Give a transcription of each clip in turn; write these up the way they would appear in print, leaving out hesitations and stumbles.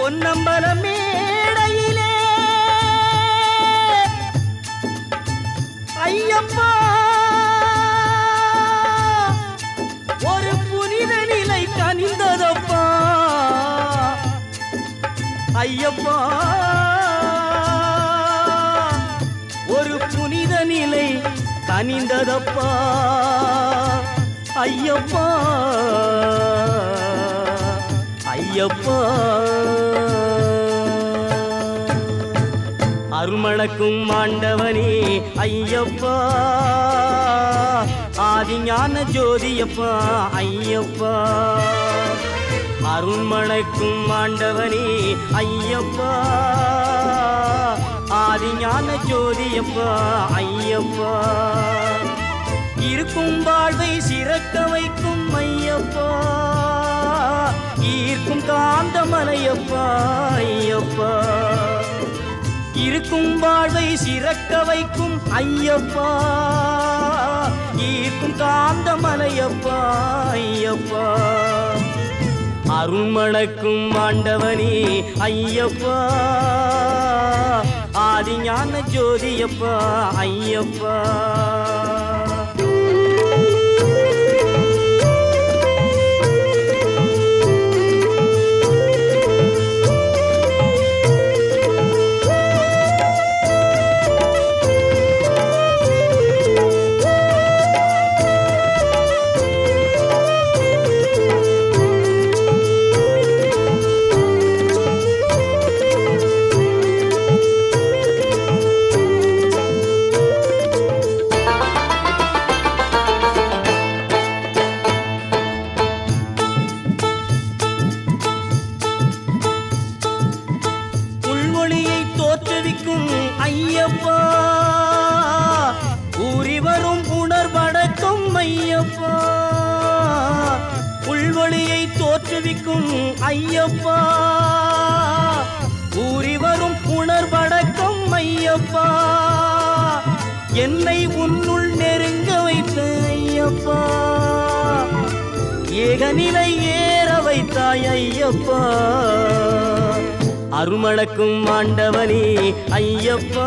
பொன்னம்பல மேடையிலே ஐயப்பா ஒரு புனித நிலை கனிந்ததப்பா ஐயப்பா ஒரு புனித நிலை கனிந்ததப்பா ஐயப்பா ஐயப்பா அருள்மணக்கும் ஆண்டவனே ஐயப்பா ஆதிஞான ஜோதியப்பா ஐயப்பா அருள்மணக்கும் ஆண்டவனே ஐயப்பா ஆதிஞான ஜோதியப்பா ஐயப்பா இருக்கும் வாழ்வை சிறக்க வைக்கும் ஐயப்பா ஈர்க்கும் காந்தமலையப்பா ஐயப்பா இருக்கும் வாழ்வை சிறக்க வைக்கும் ஐயப்பா ஈர்க்கும் காந்தமலையப்பா ஐயப்பா அருள்மணக்கும் ஆண்டவனே ஐயப்பா ஆதிஞான ஜோதியப்பா ஐயப்பா ஐயப்பா ஊறி வரும் உணர்வடக்கும் ஐயப்பா உள்வொளியை தோற்றுவிக்கும் ஐயப்பா ஊறி வரும் உணர்வடக்கும் ஐயப்பா என்னை உன்னுள் நெருங்க வைத்த ஐயப்பா ஏகநிலை ஏற வைத்தாய் ஐயப்பா அருள்மணக்கும் ஆண்டவனே ஐயப்பா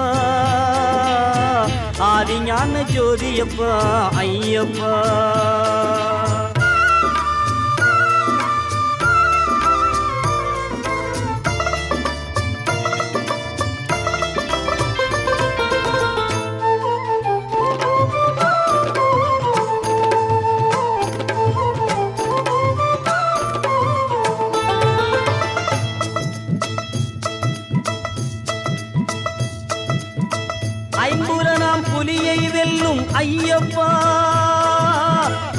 ஆதிஞான ஜோதியப்பா ஐயப்பா ஐம்புலனாம் புலியை வெல்லும் ஐயப்பா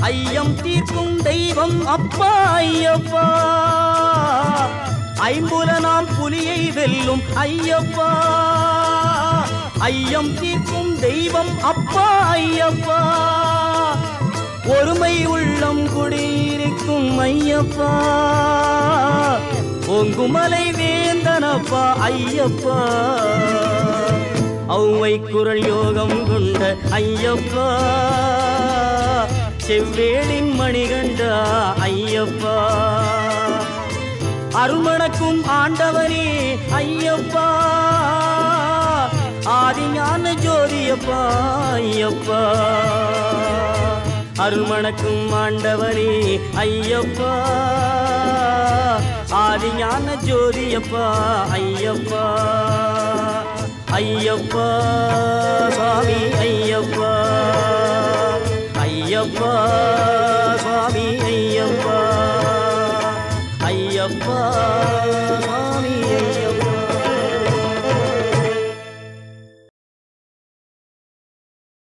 ஐயம் தீர்க்கும் தெய்வம் அப்பா ஐயப்பா ஐம்புலனாம் புலியை வெல்லும் ஐயப்பா ஐயம் தீர்க்கும் தெய்வம் அப்பா ஐயப்பா ஒருமை உள்ளம் குடியிருக்கும் ஐயப்பா பொங்குமலை வேந்தனப்பா ஐயப்பா ஔவை குரல் யோகம் கொண்ட ஐயப்பா செவ்வேளின் மணிகண்டா ஐயப்பா அருள்மணக்கும் ஆண்டவனே ஐயப்பா ஆதிஞான ஜோதியப்பா ஐயப்பா அருள்மணக்கும் ஆண்டவனே ஐயப்பா ஆதிஞான ஜோதியப்பா ஐயப்பா ஐயப்பா சுவாமி ஐயப்பா ஐயப்பா